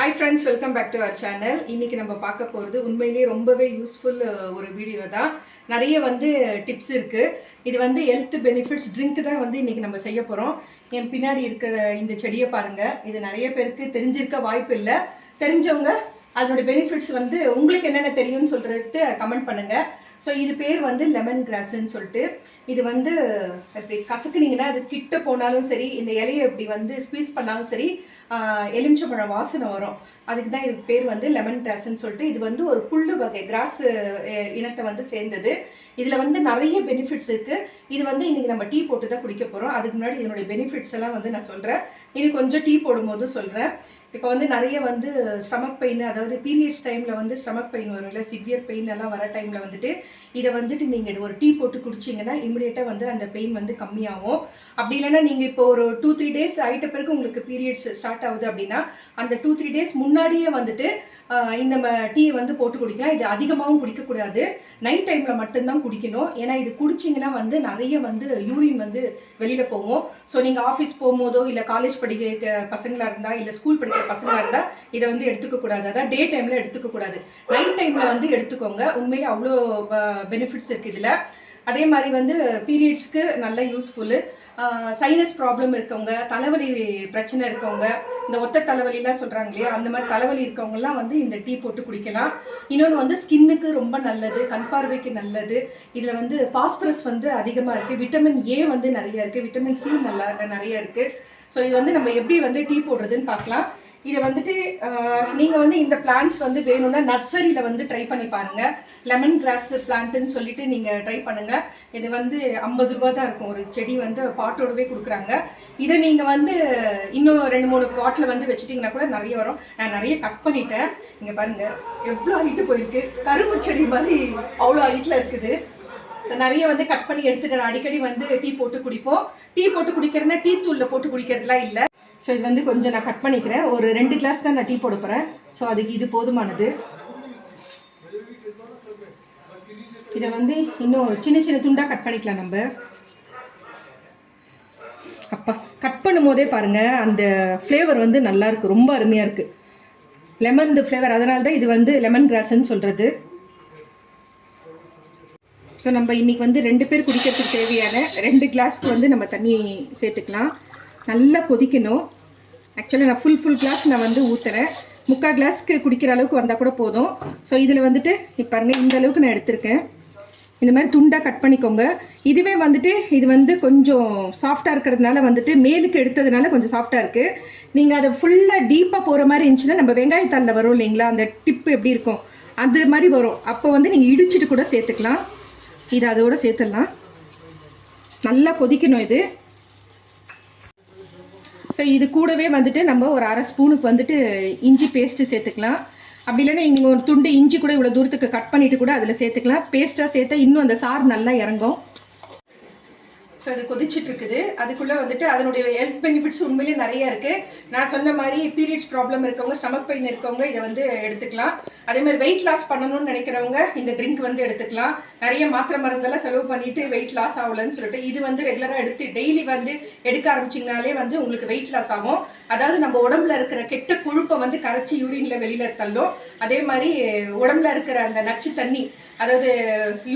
Hi friends, welcome back to our channel. இன்னைக்கு நம்ம பார்க்க போறது உண்மையிலேயே ரொம்பவே யூஸ்ஃபுல் ஒரு வீடியோ தான். நிறைய டிப்ஸ் இருக்கு. இது ஹெல்த் பெனிஃபிட்ஸ் ட்ரிங்க் தான் இன்னைக்கு நம்ம செய்ய போறோம். என் பின்னாடி இருக்கிற இந்த செடியை பாருங்க. இது நிறைய பேருக்கு தெரிஞ்சிருக்க வாய்ப்பு இல்ல. தெரிஞ்சவங்க அதோட பெனிஃபிட்ஸ் உங்களுக்கு என்னென்ன தெரியும்னு சொல்றது கமெண்ட் பண்ணுங்க. ஸோ இது பேர் லெமன் கிராஸ்ன்னு சொல்லிட்டு இது இப்படி கசக்குனீங்கன்னா அது கிட்ட போனாலும் சரி, இந்த இலையை இப்படி ஸ்குவீஸ் பண்ணாலும் சரி, எலுமிச்சம்பழம் வாசனை வரும். அதுக்கு தான் இது பேர் லெமன் கிராஸ்ன்னு சொல்லிட்டு. இது ஒரு புல்லு வகை கிராஸ் இனத்தை சேர்ந்தது. இதில் நிறைய பெனிஃபிட்ஸ் இருக்குது. இது இன்னைக்கு நம்ம டீ போட்டு தான் குடிக்க போகிறோம். அதுக்கு முன்னாடி இதனுடைய பெனிஃபிட்ஸ் எல்லாம் நான் சொல்கிறேன். இனி கொஞ்சம் டீ போடும்போது சொல்கிறேன். இப்போ நிறைய ஸ்டமக் பெயின், அதாவது பீரியட்ஸ் டைமில் ஸ்டமக் பெயின் வரும்ல, சிவியர் பெயின் எல்லாம் வர டைமில் இதை நீங்கள் ஒரு டீ போட்டு குடிச்சிங்கன்னா இமிடியேட்டாக அந்த பெயின் கம்மியாகும். அப்படி இல்லைன்னா நீங்கள் இப்போ ஒரு 2-3 டேஸ் ஆகிட்ட பிறகு உங்களுக்கு பீரியட்ஸ் ஸ்டார்ட் ஆகுது அப்படின்னா அந்த 2-3 டேஸ் முன்னாடியே இந்த டீயை போட்டு குடிக்கலாம். இது அதிகமாகவும் குடிக்கக்கூடாது, நைட் டைமில் மட்டும்தான் குடிக்கணும். ஏன்னா இது குடிச்சிங்கன்னா நிறைய யூரின் வெளியில் போகும். ஸோ நீங்கள் ஆஃபீஸ் போகும்போதோ இல்லை காலேஜ் படிக்க பசங்களாக இருந்தால் இல்லை ஸ்கூல் படிக்க பசங்களாக இருந்தால் இதை எடுத்துக்க கூடாது. அதான் டே டைமில் எடுத்துக்க கூடாது, நைட் டைமில் எடுத்துக்கோங்க. உண்மையிலே அவ்வளோ பெனிஃபிட்ஸ் இருக்குது இதில். அதே மாதிரி பீரியட்ஸ்க்கு நல்ல யூஸ்ஃபுல்லு. சைனஸ் ப்ராப்ளம் இருக்கவங்க, தலைவலி பிரச்சனை இருக்கவங்க, இந்த ஒத்த தலைவலிலாம் சொல்கிறாங்க இல்லையா, அந்த மாதிரி தலைவலி இருக்கவங்கலாம் இந்த டீ போட்டு குடிக்கலாம். இன்னொன்று ஸ்கின்னுக்கு ரொம்ப நல்லது, கண் பார்வைக்கு நல்லது. இதில் பாஸ்பரஸ் அதிகமாக இருக்குது, விட்டமின் ஏ நிறைய இருக்குது, விட்டமின் சி நிறைய இருக்குது. ஸோ இது நம்ம எப்படி டீ போடுறதுன்னு பார்க்கலாம். இதை நீங்கள் இந்த பிளான்ஸ் வேணும்னா நர்சரியில் ட்ரை பண்ணி பாருங்கள். லெமன் கிராஸ் பிளான்ட்டுன்னு சொல்லிட்டு நீங்கள் ட்ரை பண்ணுங்கள். இது 50 ரூபா தான் இருக்கும் ஒரு செடி, பாட்டோடவே கொடுக்குறாங்க. இதை நீங்கள் இன்னும் 2-3 பாட்டில் வச்சுட்டிங்கன்னா கூட நிறைய வரும். நான் நிறைய கட் பண்ணிட்டேன். இங்கே பாருங்கள் எவ்வளோ ஹைட்டு போயிருக்கு, கரும்பு செடி மாதிரி அவ்வளோ ஹைட்டில் இருக்குது. ஸோ நிறைய கட் பண்ணி எடுத்துகிட்டு அடிக்கடி டீ போட்டு குடிப்போம். டீ போட்டு குடிக்கிறதுனா டீ தூளில் போட்டு குடிக்கிறதுலாம் இல்லை. ஸோ இது கொஞ்சம் நான் கட் பண்ணிக்கிறேன். ஒரு 2 கிளாஸ் தான் நான் டீ போட போகிறேன். ஸோ அதுக்கு இது போதுமானது. இதை இன்னும் சின்ன சின்ன துண்டாக கட் பண்ணிக்கலாம் நம்ம. அப்பா கட் பண்ணும் போதே பாருங்கள் அந்த ஃப்ளேவர் நல்லாயிருக்கு, ரொம்ப அருமையாக இருக்குது லெமன் ஃப்ளேவர். அதனால தான் இது லெமன் கிராஸ்ன்னு சொல்கிறது. ஸோ நம்ம இன்றைக்கி 2 பேர் குடிக்கிறதுக்கு தேவையான 2 கிளாஸ்க்கு நம்ம தண்ணி சேர்த்துக்கலாம். நல்லா கொதிக்கணும். ஆக்சுவலாக நான் ஃபுல் கிளாஸ் நான் ஊற்றுறேன். 3/4 கிளாஸ்க்கு குடிக்கிற அளவுக்கு வந்தால் கூட போதும். ஸோ இதில் இப்போ பாருங்கள் இந்த அளவுக்கு நான் எடுத்திருக்கேன். இந்த மாதிரி துண்டாக கட் பண்ணிக்கோங்க. இதுவே இது கொஞ்சம் சாஃப்டாக இருக்கிறதுனால மேலுக்கு எடுத்ததுனால கொஞ்சம் சாஃப்டாக இருக்குது. நீங்கள் அதை ஃபுல்லாக டீப்பாக போகிற மாதிரி இருந்துச்சுன்னா நம்ம வெங்காயத்தாளில் வரும் இல்லைங்களா, அந்த டிப்பு எப்படி இருக்கும் அது மாதிரி வரும். அப்போ நீங்கள் இடிச்சிட்டு கூட சேர்த்துக்கலாம். இதை அதோடு சேர்த்துடலாம். நல்லா கொதிக்கணும் இது. ஸோ இது கூடவே நம்ம ஒரு 1/2 ஸ்பூனுக்கு இஞ்சி பேஸ்ட்டு சேர்த்துக்கலாம். அப்படி இல்லைன்னா நீங்கள் ஒரு துண்டு இஞ்சி கூட இவ்வளோ தூரத்துக்கு கட் பண்ணிவிட்டு கூட அதில் சேர்த்துக்கலாம். பேஸ்ட்டாக சேர்த்தா இன்னும் அந்த சாறு நல்லா இறங்கும். ஸோ இது கொதிச்சுட்டு இருக்குது. அதுக்குள்ளே அதனுடைய ஹெல்த் பெனிஃபிட்ஸ் உண்மையிலேயே நிறைய இருக்குது. நான் சொன்ன மாதிரி பீரியட்ஸ் ப்ராப்ளம் இருக்கவங்க, ஸ்டமக் பெயின் இருக்கவங்க இதை எடுத்துக்கலாம். அதே மாதிரி வெயிட் லாஸ் பண்ணணும்னு நினைக்கிறவங்க இந்த ட்ரிங்க் எடுத்துக்கலாம். நிறைய மாத்திரை மருந்தெல்லாம் செலவு பண்ணிட்டு வெயிட் லாஸ் ஆகலன்னு சொல்லிட்டு இது ரெகுலராக எடுத்து டெய்லி எடுக்க ஆரம்பிச்சிங்கனாலே உங்களுக்கு வெயிட் லாஸ் ஆகும். அதாவது நம்ம உடம்புல இருக்கிற கெட்ட கொழுப்பை கரைச்சி யூரினில் வெளியில் தள்ளும். அதே மாதிரி உடம்புல இருக்கிற அந்த நச்சு தண்ணி, அதாவது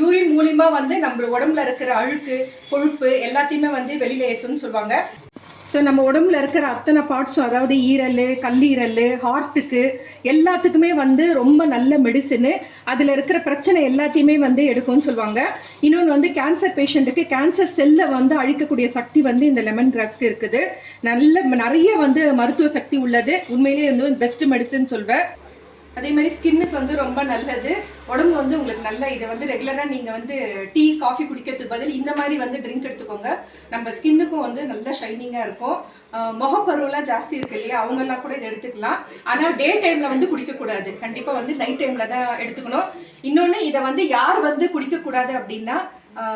யூரின் மூலிமா நம்ம உடம்புல இருக்கிற அழுக்கு கொழுப்பு எல்லாத்தையுமே வெளியில் ஏற்றுன்னு சொல்லுவாங்க. ஸோ நம்ம உடம்புல இருக்கிற அத்தனை பார்ட்ஸும், அதாவது ஈரல், கல்லீரல், ஹார்ட்டுக்கு எல்லாத்துக்குமே ரொம்ப நல்ல மெடிசனு. அதில் இருக்கிற பிரச்சனை எல்லாத்தையுமே எடுக்கும்னு சொல்லுவாங்க. இன்னொன்று கேன்சர் பேஷண்ட்டுக்கு கேன்சர் செல்லை அழிக்கக்கூடிய சக்தி இந்த லெமன் கிராஸ்க்கு இருக்குது. நிறைய மருத்துவ சக்தி உள்ளது. உண்மையிலேயே பெஸ்ட் மெடிசன் சொல்வேன். அதே மாதிரி ஸ்கின்னுக்கு ரொம்ப நல்லது. உடம்பு உங்களுக்கு நல்ல இதை ரெகுலராக நீங்கள் டீ காஃபி குடிக்கிறதுக்கு பதில் இந்த மாதிரி ட்ரிங்க் எடுத்துக்கோங்க. நம்ம ஸ்கின்னுக்கும் நல்ல ஷைனிங்காக இருக்கும். முகப்பருவெல்லாம் ஜாஸ்தி இருக்கு இல்லையா, அவங்கெல்லாம் கூட இதை எடுத்துக்கலாம். ஆனால் டே டைமில் குடிக்கக்கூடாது, கண்டிப்பாக நைட் டைமில் தான் எடுத்துக்கணும். இன்னொன்று இதை யார் குடிக்கக்கூடாது அப்படின்னா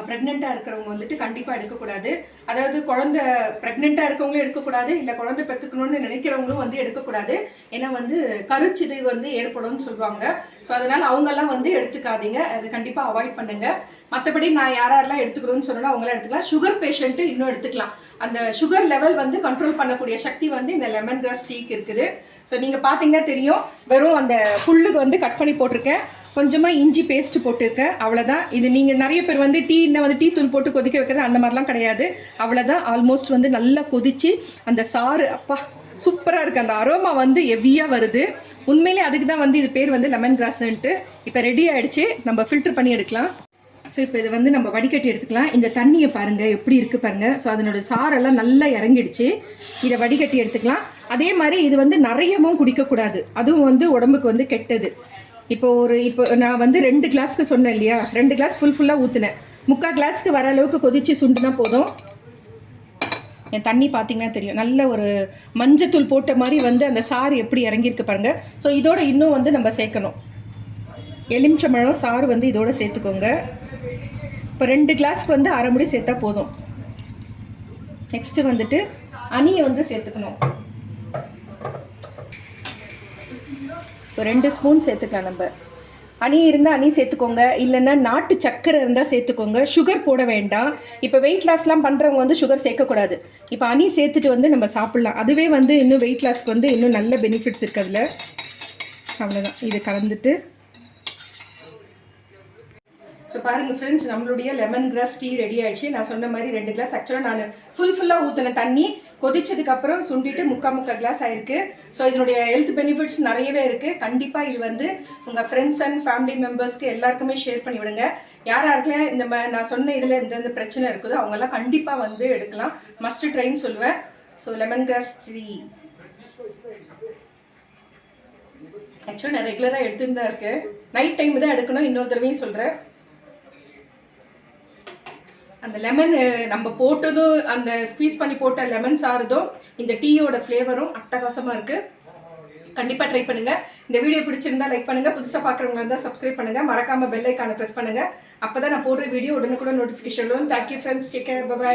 ப்ரெக்னெண்ட்டாக இருக்கிறவங்க வந்துட்டு கண்டிப்பாக எடுக்கக்கூடாது. அதாவது குழந்தை ப்ரெக்னெண்ட்டாக இருக்கவங்களும் எடுக்கக்கூடாது, இல்லை குழந்தை பெற்றுக்கணும்னு நினைக்கிறவங்களும் வந்து எடுக்கக்கூடாது. ஏன்னா வந்து கருச்சிதை வந்து ஏற்படும்னு சொல்லுவாங்க. ஸோ அதனால் அவங்கெல்லாம் வந்து எடுத்துக்காதீங்க, அது கண்டிப்பாக அவாய்ட் பண்ணுங்கள். மற்றபடி நான் யாரெல்லாம் எடுத்துக்கணும்னு சொன்னால் அவங்களாம் எடுத்துக்கலாம். சுகர் பேஷண்ட்டு இன்னும் எடுத்துக்கலாம். அந்த சுகர் லெவல் வந்து கண்ட்ரோல் பண்ணக்கூடிய சக்தி வந்து இந்த லெமன் கிராஸ் டீக்கு இருக்குது. ஸோ நீங்கள் பார்த்தீங்கன்னா தெரியும், வெறும் அந்த புல்லுக்கு வந்து கட் பண்ணி போட்டிருக்கேன், கொஞ்சமாக இஞ்சி பேஸ்ட்டு போட்டிருக்கேன், அவ்வளோதான். இது நீங்கள் நிறைய பேர் வந்து டீ தூள் போட்டு கொதிக்க வைக்கிறது அந்த மாதிரிலாம் கிடையாது. அவ்வளோதான். ஆல்மோஸ்ட் வந்து நல்லா கொதிச்சு அந்த சாறு அப்பா சூப்பராக இருக்குது. அந்த அரோமா வந்து ஹெவியாக வருது. உண்மையிலே அதுக்கு தான் வந்து இது பேர் வந்து லெமன் கிராஸ்ன்ட்டு. இப்போ ரெடி ஆகிடுச்சு, நம்ம ஃபில்டர் பண்ணி எடுக்கலாம். ஸோ இப்போ இதை வந்து நம்ம வடிகட்டி எடுத்துக்கலாம். இந்த தண்ணியை பாருங்கள் எப்படி இருக்குது பாருங்கள். ஸோ அதனோட சாரெல்லாம் நல்லா இறங்கிடுச்சு. இதை வடிகட்டி எடுத்துக்கலாம். அதே மாதிரி இது வந்து நிறையவும் குடிக்கக்கூடாது, அதுவும் வந்து உடம்புக்கு வந்து கெட்டது. இப்போ நான் வந்து 2 கிளாஸ்க்கு சொன்னேன் இல்லையா, 2 கிளாஸ் ஃபுல்லாக ஊற்றுனேன். 3/4 கிளாஸ்க்கு வர அளவுக்கு கொதிச்சு சுண்டுனா போதும். என் தண்ணி பார்த்தீங்கன்னா தெரியும், நல்ல ஒரு மஞ்சத்தூள் போட்ட மாதிரி வந்து அந்த சாறு எப்படி இறங்கியிருக்கு பாருங்கள். ஸோ இதோட இன்னும் வந்து நம்ம சேர்க்கணும். எலுமிச்சம்பழம் சாறு வந்து இதோட சேர்த்துக்கோங்க. இப்போ 2 கிளாஸ்க்கு வந்து அரை முடி சேர்த்தா போதும். நெக்ஸ்ட்டு வந்துட்டு அணியை வந்து சேர்த்துக்கணும். இப்போ 2 ஸ்பூன் சேர்த்துக்கலாம். நம்ம அணி இருந்தால் அணி சேர்த்துக்கோங்க, இல்லைன்னா நாட்டு சக்கரை இருந்தால் சேர்த்துக்கோங்க. சுகர் போட வேண்டாம். இப்போ வெயிட் லாஸ்லாம் பண்ணுறவங்க வந்து சுகர் சேர்க்கக்கூடாது. இப்போ அணி சேர்த்துட்டு வந்து நம்ம சாப்பிட்லாம். அதுவே வந்து இன்னும் வெயிட் லாஸ்க்கு வந்து இன்னும் நல்ல பெனிஃபிட்ஸ் இருக்குது அதில். அவ்வளோதான். இது கலந்துட்டு ஸோ பாருங்கள் ஃப்ரெண்ட்ஸ், நம்மளுடைய லெமன் கிராஸ் டீ ரெடி ஆகிடுச்சு. நான் சொன்ன மாதிரி 2 கிளாஸ் ஆக்சுவலாக நான் ஃபுல்லாக ஊற்றின தண்ணி கொதிச்சதுக்கப்புறம் சுண்டிட்டு 3/4 கிளாஸ் ஆயிருக்கு. ஸோ இதனுடைய ஹெல்த் பெனிஃபிட்ஸ் நிறையவே இருக்குது. கண்டிப்பாக இது வந்து உங்கள் ஃப்ரெண்ட்ஸ் அண்ட் ஃபேமிலி மெம்பர்ஸ்க்கு எல்லாருக்குமே ஷேர் பண்ணி விடுங்க. யாராருக்கெல்லாம் இந்த நான் சொன்ன இதில் எந்தெந்த பிரச்சனை இருக்குதோ அவங்கெல்லாம் கண்டிப்பாக வந்து எடுக்கலாம். மஸ்ட் ட்ரைன்னு சொல்லுவேன். ஸோ லெமன் கிராஸ் டீ ஆக்சுவலாக நான் ரெகுலராக எடுத்துன்னு தான் இருக்கேன். நைட் டைம் தான் எடுக்கணும், இன்னொரு தடவையும் சொல்கிறேன். அந்த லெமன் நம்ம போட்டதும், அந்த ஸ்க்வீஸ் பண்ணி போட்ட லெமன் சாறுதும் இந்த டீயோட ஃப்ளேவரும் அட்டகாசமாக இருக்குது. கண்டிப்பாக ட்ரை பண்ணுங்கள். இந்த வீடியோ பிடிச்சிருந்தா லைக் பண்ணுங்கள். புதுசாக பார்க்குறவங்களா இருந்தால் சப்ஸ்கிரைப் பண்ணுங்கள். மறக்காமல் பெல் ஐக்கானை ப்ரெஸ் பண்ணுங்கள். அப்போ தான் நான் போடுற வீடியோ உடனுக்குடன் நோட்டிஃபிகேஷன் வரும். Thank you friends. Take care. By.